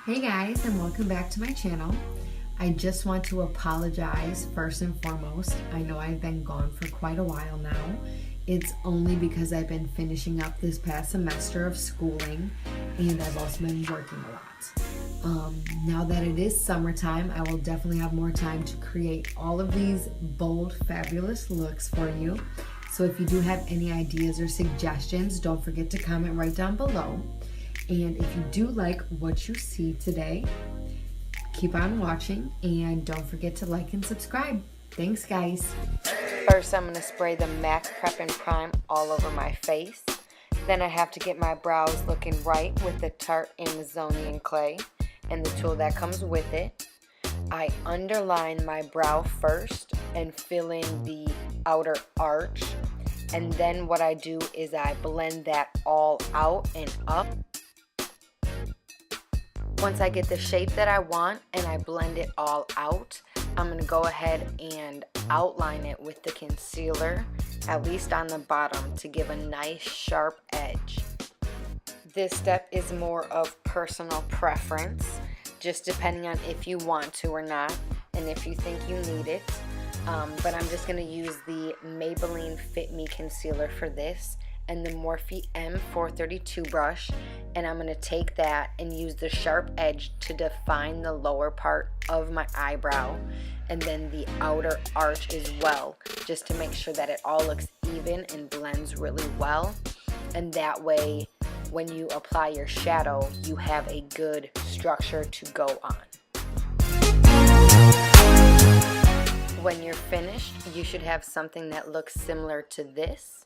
Hey guys, and welcome back to my channel. I just want to apologize first and foremost. I know I've been gone for quite a while now. It's only because I've been finishing up this past semester of schooling and I've also been working a lot. Now that it is summertime, I will definitely have more time to create all of these bold, fabulous looks for you. So if you do have any ideas or suggestions, don't forget to comment right down below. And if you do like what you see today, keep on watching and don't forget to like and subscribe. Thanks, guys. First, I'm going to spray the MAC Prep and Prime all over my face. Then I have to get my brows looking right with the Tarte Amazonian clay and the tool that comes with it. I underline my brow first and fill in the outer arch. And then what I do is I blend that all out and up. Once I get the shape that I want and I blend it all out, I'm going to go ahead and outline it with the concealer, at least on the bottom, to give a nice sharp edge. This step is more of personal preference, just depending on if you want to or not, and if you think you need it. But I'm just going to use the Maybelline Fit Me Concealer for this, and the Morphe M432 brush, and I'm going to take that and use the sharp edge to define the lower part of my eyebrow and then the outer arch as well, just to make sure that it all looks even and blends really well. And that way, when you apply your shadow, you have a good structure to go on. When you're finished, you should have something that looks similar to this,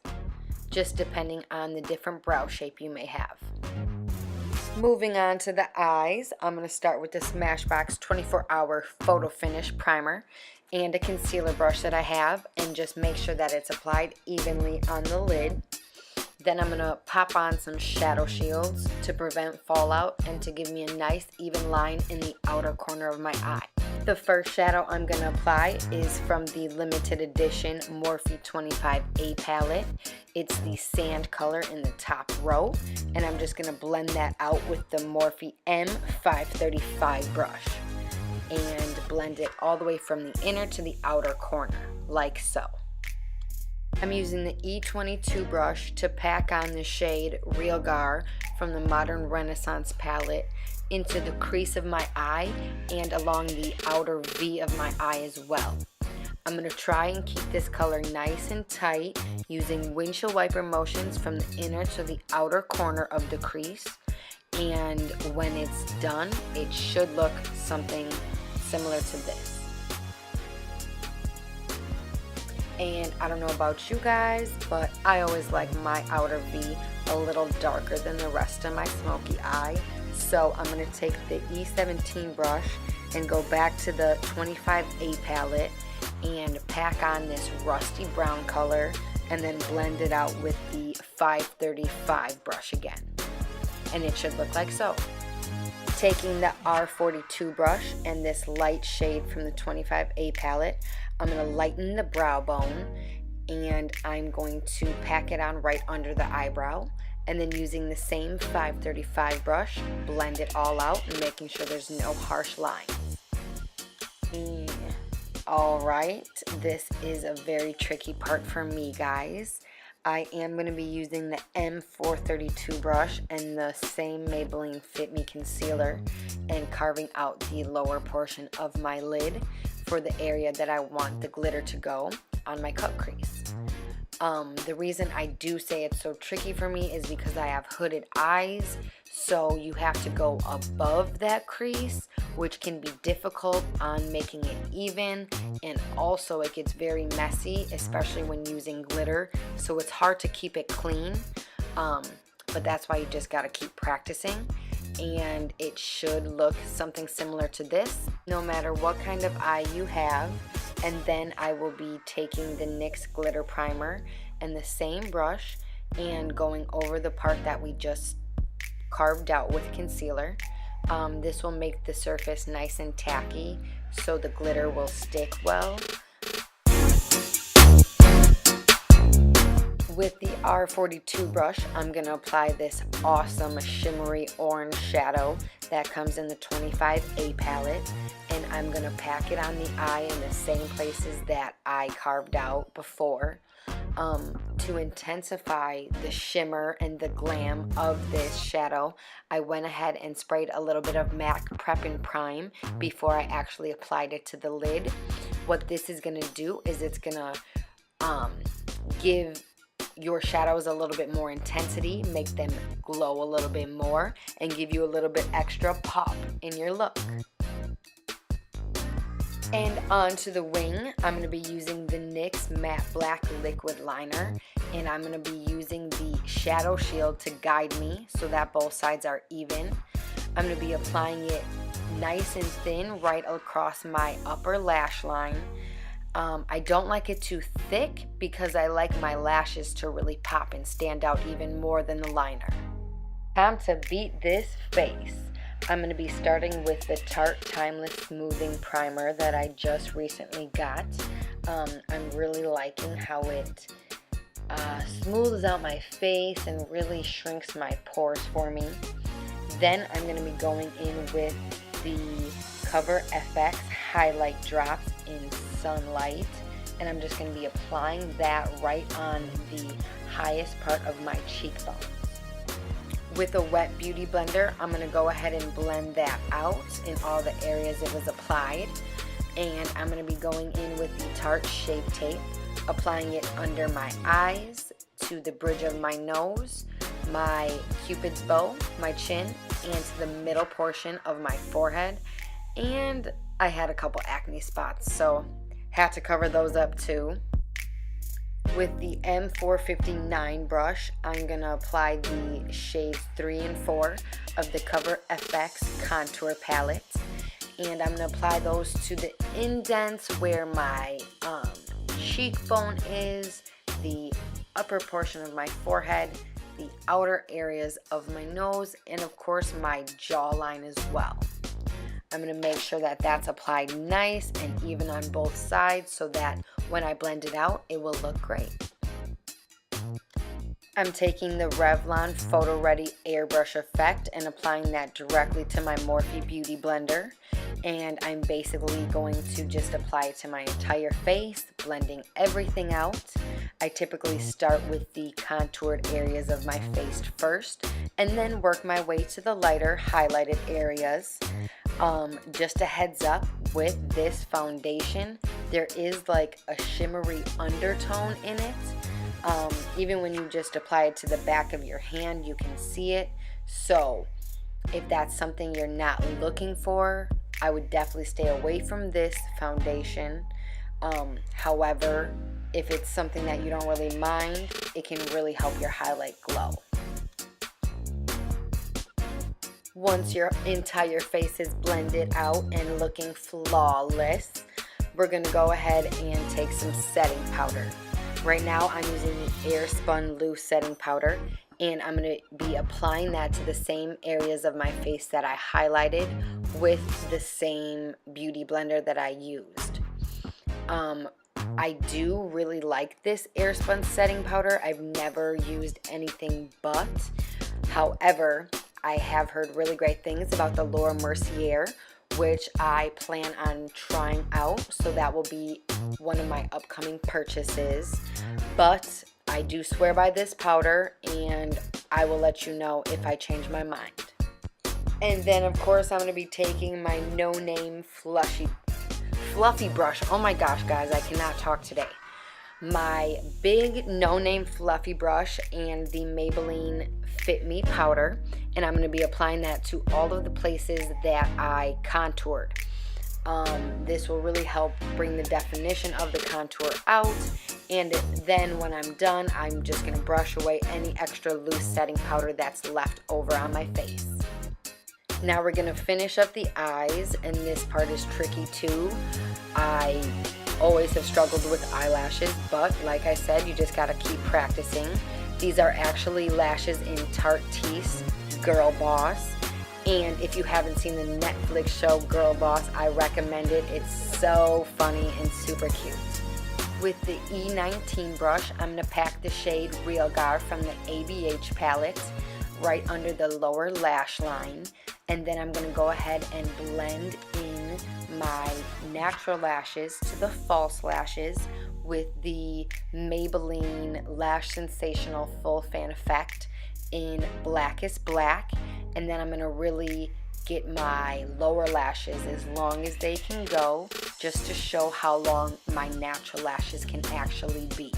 just depending on the different brow shape you may have. Moving on to the eyes, I'm going to start with the Smashbox 24-hour Photofinish primer and a concealer brush that I have, and just make sure that it's applied evenly on the lid. Then I'm going to pop on some shadow shields to prevent fallout and to give me a nice even line in the outer corner of my eye. The first shadow I'm going to apply is from the limited edition Morphe 25A palette. It's the sand color in the top row, and I'm just going to blend that out with the Morphe M535 brush and blend it all the way from the inner to the outer corner, like so. I'm using the E22 brush to pack on the shade Real Gar from the Modern Renaissance palette into the crease of my eye and along the outer V of my eye as well. I'm going to try and keep this color nice and tight using windshield wiper motions from the inner to the outer corner of the crease. And when it's done, it should look something similar to this. And I don't know about you guys, but I always like my outer V a little darker than the rest of my smoky eye. So I'm going to take the E17 brush and go back to the 25A palette and pack on this rusty brown color and then blend it out with the 535 brush again. And it should look like so. Taking the R42 brush and this light shade from the 25A palette, I'm going to lighten the brow bone and I'm going to pack it on right under the eyebrow. And then using the same 535 brush, blend it all out and making sure there's no harsh lines. Alright, this is a very tricky part for me, guys. I am going to be using the M432 brush and the same Maybelline Fit Me Concealer and carving out the lower portion of my lid for the area that I want the glitter to go on my cut crease. The reason I do say it's so tricky for me is because I have hooded eyes, so you have to go above that crease, which can be difficult on making it even, and also it gets very messy, especially when using glitter, so it's hard to keep it clean, but that's why you just got to keep practicing. And it should look something similar to this, no matter what kind of eye you have. And then I will be taking the NYX Glitter Primer and the same brush and going over the part that we just carved out with concealer. This will make the surface nice and tacky so the glitter will stick well. With the R42 brush, I'm going to apply this awesome shimmery orange shadow that comes in the 25A palette. And I'm going to pack it on the eye in the same places that I carved out before. To intensify the shimmer and the glam of this shadow, I went ahead and sprayed a little bit of MAC Prep and Prime before I actually applied it to the lid. What this is going to do is it's going to give your shadows a little bit more intensity, make them glow a little bit more, and give you a little bit extra pop in your look. And onto the wing, I'm going to be using the NYX Matte Black Liquid Liner, and I'm going to be using the Shadow Shield to guide me so that both sides are even. I'm going to be applying it nice and thin right across my upper lash line. I don't like it too thick because I like my lashes to really pop and stand out even more than the liner. Time to beat this face. I'm going to be starting with the Tarte Timeless Smoothing Primer that I just recently got. I'm really liking how it smooths out my face and really shrinks my pores for me. Then I'm going to be going in with the Cover FX Highlight Drops in Sunlight, and I'm just going to be applying that right on the highest part of my cheekbone. With a wet beauty blender, I'm going to go ahead and blend that out in all the areas it was applied. And I'm going to be going in with the Tarte Shape Tape, applying it under my eyes, to the bridge of my nose, my cupid's bow, my chin, and to the middle portion of my forehead. And I had a couple acne spots, so had to cover those up too. With the M459 brush, I'm going to apply the shades 3 and 4 of the Cover FX Contour Palette. And I'm going to apply those to the indents where my cheekbone is, the upper portion of my forehead, the outer areas of my nose, and of course my jawline as well. I'm going to make sure that that's applied nice and even on both sides so that when I blend it out, it will look great. I'm taking the Revlon Photo Ready Airbrush Effect and applying that directly to my Morphe Beauty Blender. And I'm basically going to just apply it to my entire face, blending everything out. I typically start with the contoured areas of my face first and then work my way to the lighter highlighted areas. Just a heads up, with this foundation, there is like a shimmery undertone in it. Even when you just apply it to the back of your hand, you can see it. So if that's something you're not looking for, I would definitely stay away from this foundation. However, if it's something that you don't really mind, it can really help your highlight glow. Once your entire face is blended out and looking flawless, we're going to go ahead and take some setting powder. Right now I'm using the Airspun Loose Setting Powder, and I'm going to be applying that to the same areas of my face that I highlighted with the same beauty blender that I used. I do really like this Airspun setting powder. I've never used anything but. However, I have heard really great things about the Laura Mercier, which I plan on trying out, so that will be one of my upcoming purchases. But I do swear by this powder, and I will let you know if I change my mind. And then of course I'm going to be taking my No Name Fluffy brush. Oh my gosh guys, I cannot talk today. My big No Name Fluffy brush and the Maybelline Fit Me powder, and I'm going to be applying that to all of the places that I contoured. This will really help bring the definition of the contour out, and then when I'm done, I'm just going to brush away any extra loose setting powder that's left over on my face. Now we're going to finish up the eyes, and this part is tricky too. I always have struggled with eyelashes, but like I said, you just got to keep practicing. These are actually lashes in Tarteist Girl Boss, and if you haven't seen the Netflix show Girl Boss, I recommend it. It's so funny and super cute. With the E19 brush, I'm going to pack the shade Real Gar from the ABH palette right under the lower lash line. And then I'm going to go ahead and blend in my natural lashes to the false lashes with the Maybelline Lash Sensational Full Fan Effect in Blackest Black. And then I'm going to really get my lower lashes as long as they can go, just to show how long my natural lashes can actually be.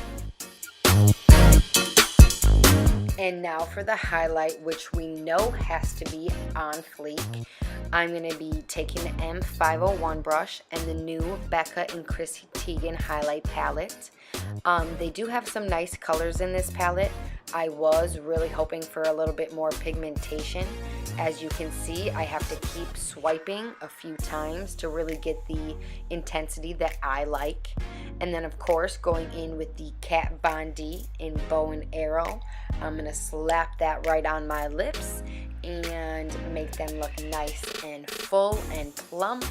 And now for the highlight, which we know has to be on fleek. I'm going to be taking the M501 brush and the new Becca and Chrissy Teigen highlight palette. They do have some nice colors in this palette. I was really hoping for a little bit more pigmentation. As you can see, I have to keep swiping a few times to really get the intensity that I like. And then of course, going in with the Kat Von D in Bow and Arrow, I'm going to slap that right on my lips and make them look nice and full and plump.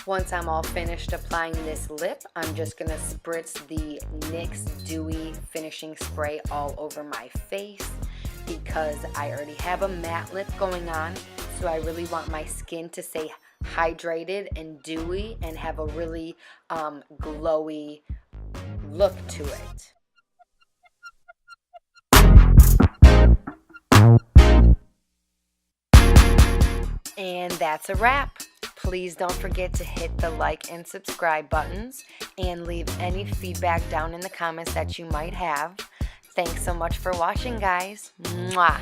Once I'm all finished applying this lip, I'm just going to spritz the NYX Dewy finishing spray all over my face because I already have a matte lip going on, so I really want my skin to stay hydrated and dewy and have a really glowy look to it. And that's a wrap. Please don't forget to hit the like and subscribe buttons and leave any feedback down in the comments that you might have. Thanks so much for watching, guys. Mwah.